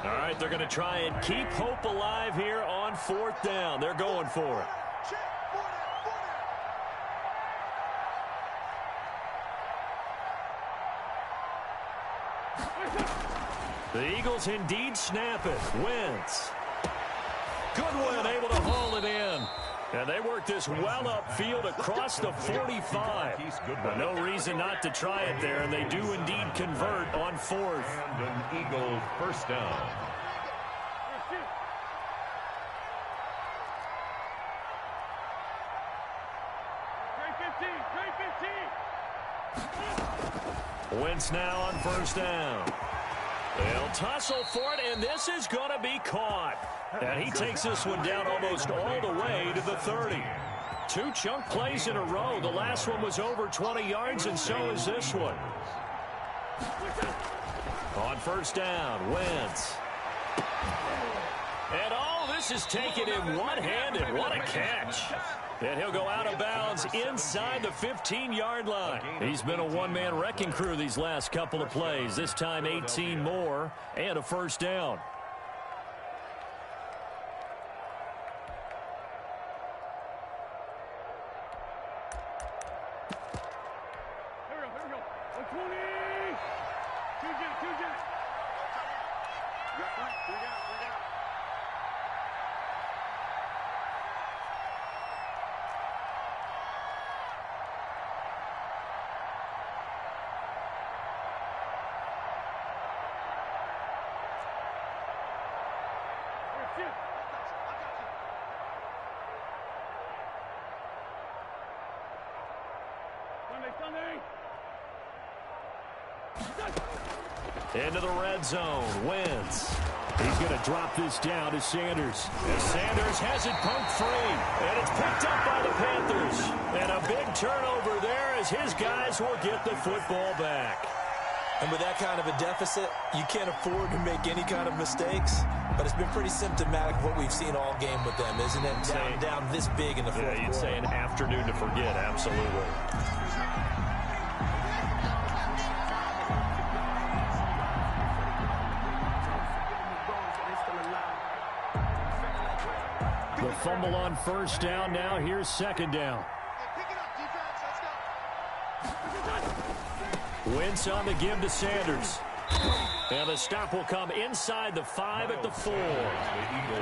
All right, they're going to try and keep hope alive here on 4th down. They're going for it. The Eagles indeed snap it. Wentz. Goodwin able to haul it in. And they work this well upfield across the 45. No reason not to try it there, and they do indeed convert on 4th. And an Eagle first down. Wentz now on 1st down. They'll tussle for it, and this is going to be caught. And he takes this one down almost all the way to the 30. 2 chunk plays in a row. The last one was over 20 yards, and so is this one. On 1st down, Wentz. And this is taken in one-handed. What a catch. And he'll go out of bounds inside the 15-yard line. He's been a one-man wrecking crew these last couple of plays. This time 18 more and a 1st down. Here we go. 120. Two jet. We got. Into the red zone. Wentz. He's going to drop this down to Sanders. And Sanders has it poked free. And it's picked up by the Panthers. And a big turnover there as his guys will get the football back. And with that kind of a deficit, you can't afford to make any kind of mistakes. But it's been pretty symptomatic of what we've seen all game with them, isn't it? Down this big in the fourth quarter. You'd say an afternoon to forget, absolutely. The fumble on 1st down. Now here's 2nd down. Wentz on the give to Sanders. And the stop will come inside the 5 at the 4.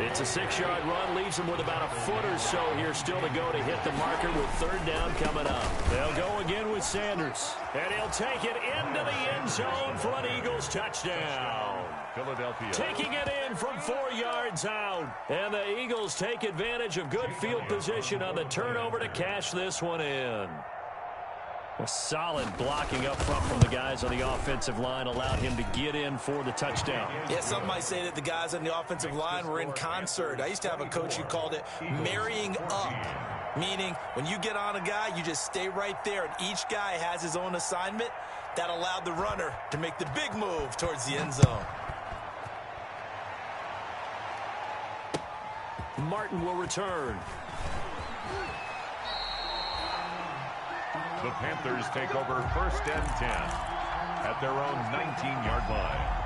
It's a 6-yard run. Leaves him with about a foot or so here still to go to hit the marker with 3rd down coming up. They'll go again with Sanders. And he'll take it into the end zone for an Eagles touchdown. Philadelphia. Taking it in from 4 yards out. And the Eagles take advantage of good field position on the turnover to cash this one in. A solid blocking up front from the guys on the offensive line allowed him to get in for the touchdown. Yeah, some might say that the guys on the offensive line were in concert. I used to have a coach who called it marrying up, meaning when you get on a guy, you just stay right there, and each guy has his own assignment. That allowed the runner to make the big move towards the end zone. Martin will return. The Panthers take over 1st and 10 at their own 19-yard line.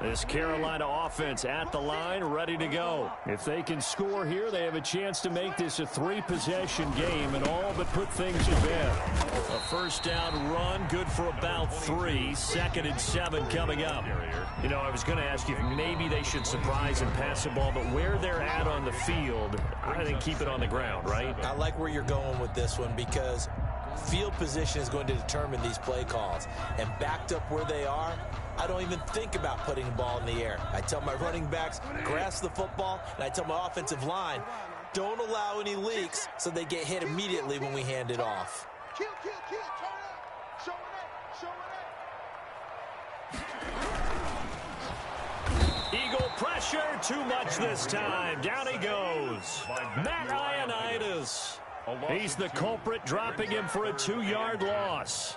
This Carolina offense at the line, ready to go. If they can score here, they have a chance to make this a 3-possession game and all but put things to bed. A 1st down run, good for about 3. 2nd and 7 coming up. You know, I was going to ask you if maybe they should surprise and pass the ball, but where they're at on the field, I think keep it on the ground, right? I like where you're going with this one because field position is going to determine these play calls. And backed up where they are, I don't even think about putting the ball in the air. I tell my running backs, grasp the football, and I tell my offensive line, don't allow any leaks so they get hit immediately when we hand it off. Kill, turn up. Show it. Eagle pressure, too much this time. Down he goes. Matt Ioannidis. He's the culprit, dropping him for a 2-yard loss.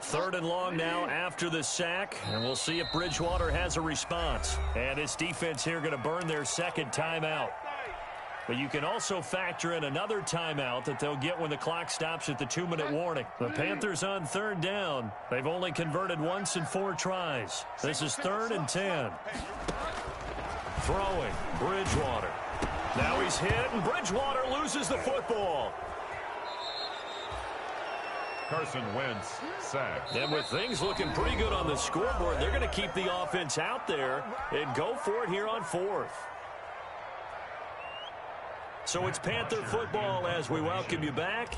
Third and long now after the sack, and we'll see if Bridgewater has a response. And this defense here going to burn their second timeout. But you can also factor in another timeout that they'll get when the clock stops at the 2-minute warning. The Panthers on third down. They've only converted once in 4 tries. This is 3rd and 10. Throwing, Bridgewater. Now he's hit, and Bridgewater loses the football. Carson Wentz sacked. And with things looking pretty good on the scoreboard, they're going to keep the offense out there and go for it here on 4th. So it's Panther football as we welcome you back.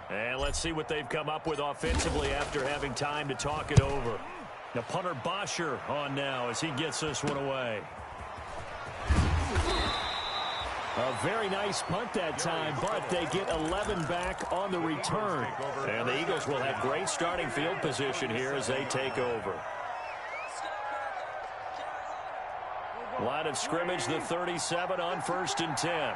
And let's see what they've come up with offensively after having time to talk it over. Now punter Bosher on now as he gets this one away. A very nice punt that time, but they get 11 back on the return. And the Eagles will have great starting field position here as they take over. Line of scrimmage, the 37 on 1st and 10.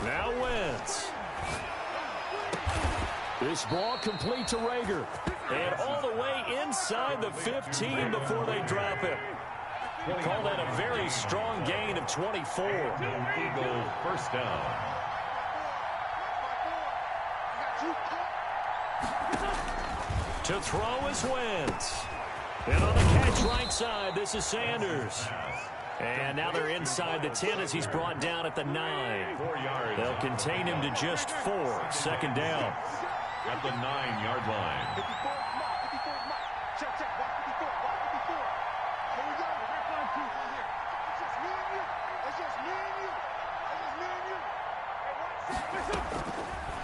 Now Wentz. This ball complete to Rager. And all the way inside the 15 before they drop it. We'll call that a very strong gain of 24. Eagle first down. To throw is Wentz. And on the catch right side, this is Sanders. And now they're inside the 10 as he's brought down at the 9. 4 yards. They'll contain him to just 4. 2nd down. At the 9-yard line.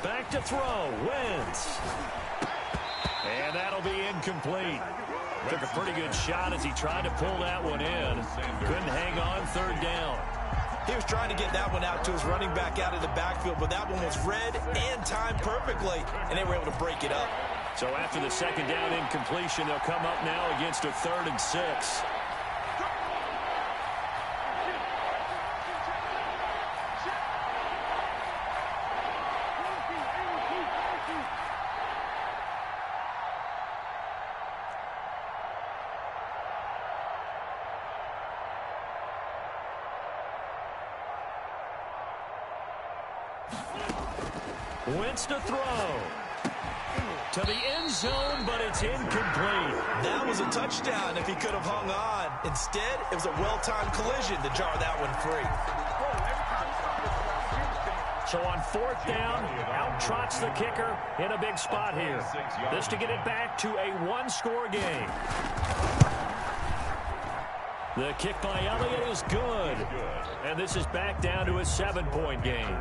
Back to throw. Wentz. And that'll be incomplete. Took a pretty good shot as he tried to pull that one in. Couldn't hang on 3rd down. He was trying to get that one out to his running back out of the backfield, but that one was read and timed perfectly, and they were able to break it up. So after the 2nd down incompletion, they'll come up now against a 3rd and 6. Wentz to throw. To the end zone, but it's incomplete. That was a touchdown if he could have hung on. Instead, it was a well-timed collision to jar that one free. So on 4th down, out trots the kicker in a big spot here. This to get it back to a 1-score game. The kick by Elliott is good. And this is back down to a 7-point game.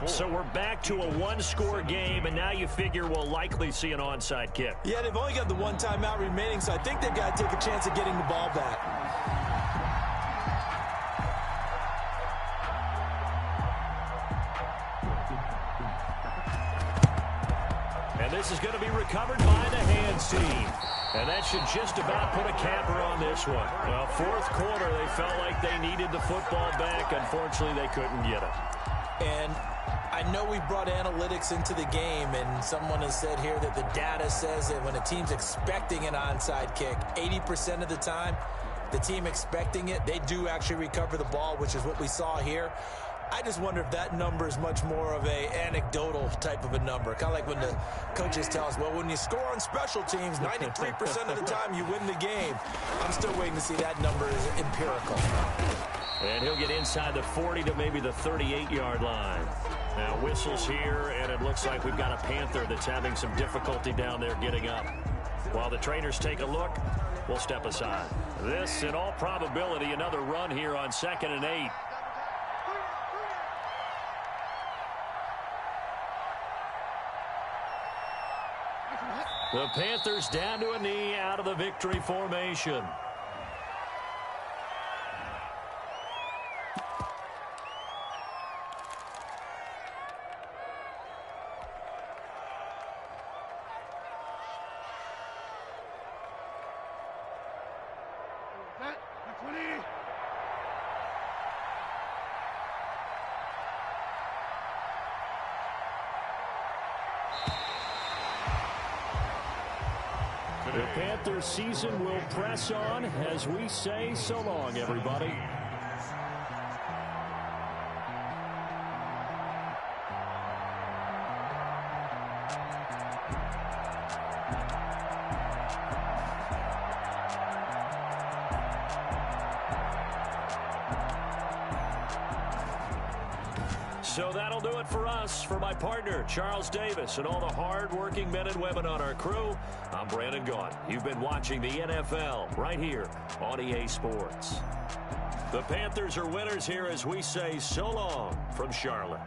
So we're back to a 1-score game, and now you figure we'll likely see an onside kick. Yeah, they've only got the 1 timeout remaining, so I think they've got to take a chance of getting the ball back. And this is going to be recovered by the hands team. And that should just about put a capper on this one. Well, 4th quarter, they felt like they needed the football back. Unfortunately, they couldn't get it. And I know we brought analytics into the game, and someone has said here that the data says that when a team's expecting an onside kick, 80% of the time, the team expecting it, they do actually recover the ball, which is what we saw here. I just wonder if that number is much more of a anecdotal type of a number. Kind of like when the coaches tell us, well, when you score on special teams, 93% of the time you win the game. I'm still waiting to see that number is empirical. And he'll get inside the 40 to maybe the 38-yard line. Now whistles here, and it looks like we've got a Panther that's having some difficulty down there getting up. While the trainers take a look, we'll step aside. This, in all probability, another run here on 2nd and 8. The Panthers down to a knee out of the victory formation. The Panthers season will press on as we say so long, everybody. So that'll do it for us. For my partner, Charles Davis, and all the hard-working men and women on our crew, I'm Brandon Gaughan. You've been watching the NFL right here on EA Sports. The Panthers are winners here as we say so long from Charlotte.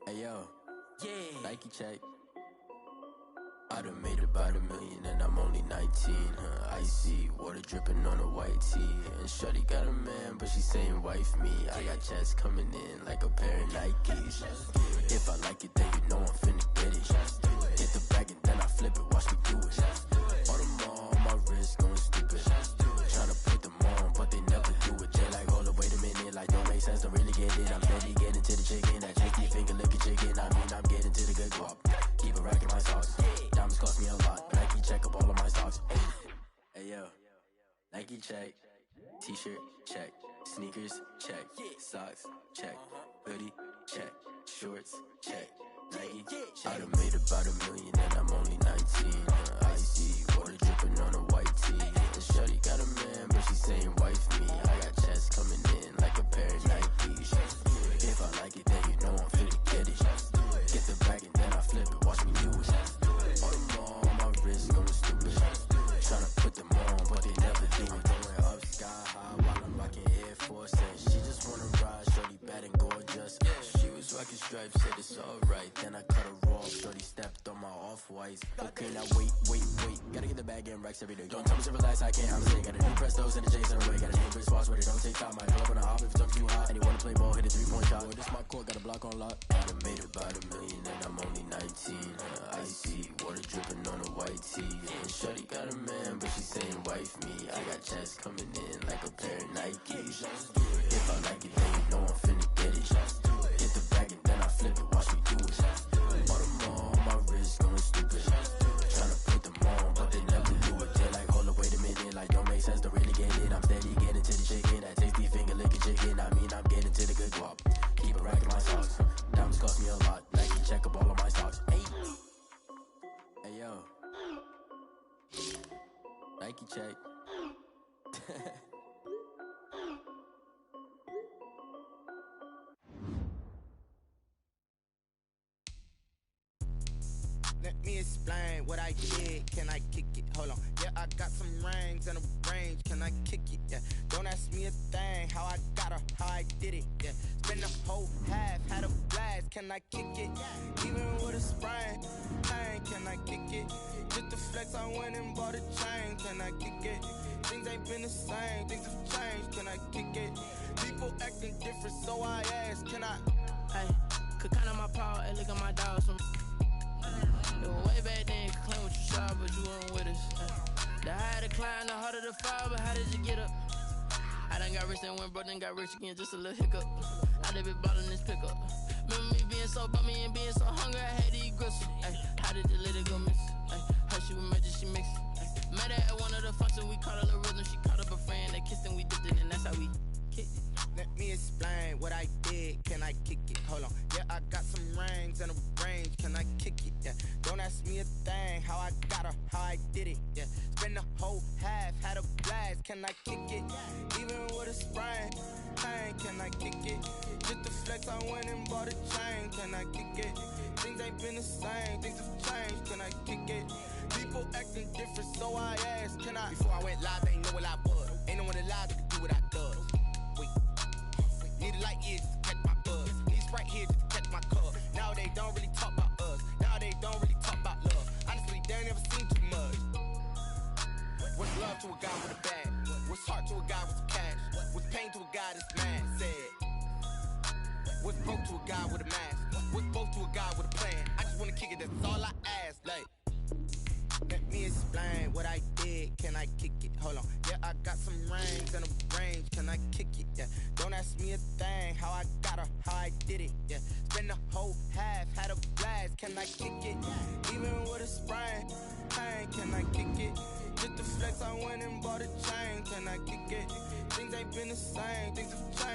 Hey yo, yeah, Nike check. I done made about $1 million and I'm only 19, icy, water dripping on a white tee. And shorty got a man, but she saying wife me. I got checks coming in like a pair of Nikes. If I like it, then you know I'm finna get it. Hit the bag and then I flip it, watch me do it. All them on my wrist going stupid. Tryna put them on, but they never do it. Jay like, hold up, wait a minute, like don't make sense, don't really get it. I'm steady getting to the chicken, that tasty finger licking chicken. I mean, I'm getting to the good guap. Keep it racking my socks. Diamonds cost me a lot. Nike check up all of my stocks. Hey yo, Nike check. T-shirt check. Sneakers check. Socks check. Hoodie check. Shorts check. Nike check. I done made about $1 million and I'm only 19. Icy, water dripping on a white tee. And shorty got a man, but she saying wife me. I got checks coming in like a pair of Nikes. If I like it, then you know I'm finna get it. Get the bag and then I flip it, watch me do it. All them on my wrist going stupid. Tryna put them on, but they never do it. Going up sky high while I'm rocking Air Force. And she just wanna ride, shorty bad and gorgeous. She was rocking stripes, said it's alright. Then I cut her off, shorty stepped on my off-whites. Okay, now wait. Gotta get the bag and racks every day. Don't tell me to relax, I can't, I'm sick. Got a new Prestos and a Jason away. Got a new wristwatch where they don't take time. Might pull up on a hop if it's up too hot. And you wanna play ball, hit a 3-point shot. Well, this my court, got a block on lock. I done made about $1 million and I'm only 19. Icy, water dripping on a white tee. And shorty got a man, but she saying wife me. I got checks coming in like a pair of Nikes. If I like it, then you know I'm finna get it. Hit the bag and then I flip it, watch me do it. All them on my wrist going stupid. Tryna put them on, but they never do it. They're like, hold up, wait a minute, like don't make sense, don't really get it. I'm steady getting to the chicken, that tasty finger licking chicken. I mean, I'm getting to the good guap. Keep it racking my socks. Diamonds cost me a lot. Nike check up all of my stocks. Hey yo, Nike check. Let me explain what I did. Can I kick it? Hold on. Yeah, I got some rings and a range. Can I kick it? Yeah. Don't ask me a thing. How I got her, how I did it. Yeah. Spend the whole half, had a blast. Can I kick it? Even with a sprain. Pain, can I kick it? Just the flex, I went and bought a chain. Can I kick it? Things ain't been the same. Things have changed. Can I kick it? People acting different, so I ask. Can I? Hey, could count on my power and look at my dogs from. It was way back then, you could claim what you saw, but you weren't with us. The higher the climb, the harder the fall, but how did you get up? I done got rich and went broke, then got rich again, just a little hiccup. I done been ballin' this pickup. Remember me being so bummy and being so hungry, I had to eat gristle. Ay, how did the lady go miss? Ay, her she was magic, she mixed. Met her at one of the functions, we caught a little rhythm. She caught up a friend, they kissed and we dipped it, and that's how we kicked it. Let me explain what I did. Can I kick it? Hold on. Yeah, I got some rings and a range. Can I kick it? Yeah. Don't ask me a thing. How I got her, how I did it. Yeah. Spend the whole half, had a blast. Can I kick it? Even with a sprain. Pain, can I kick it? Just to flex, I went and bought a chain. Can I kick it? Things ain't been the same. Things have changed. Can I kick it? People acting different, so I asked. Can I? Before I went live, they ain't know what I was. Ain't no one alive that could do what I does. Need a light years to catch my buzz. Need Sprite here just to catch my cup. Now they don't really talk about us. Now they don't really talk about love. Honestly, they ain't never seen too much. What's love to a guy with a bag? What's heart to a guy with some cash? What's pain to a guy that's mad? Said. What's broke to a guy with a mask? What's both to a guy with a plan? I just wanna kick it, that's all I ask. Like, let me explain what I did. Can I kick it? Hold on. Yeah, I got some rings and a range. Can I kick it? Yeah. Don't ask me a thing. How I got her, how I did it. Yeah. Spend the whole half, had a blast. Can I kick it? Even with a sprain. Pain, can I kick it? Just to flex, I went and bought a chain. Can I kick it? Things ain't been the same. Things have changed.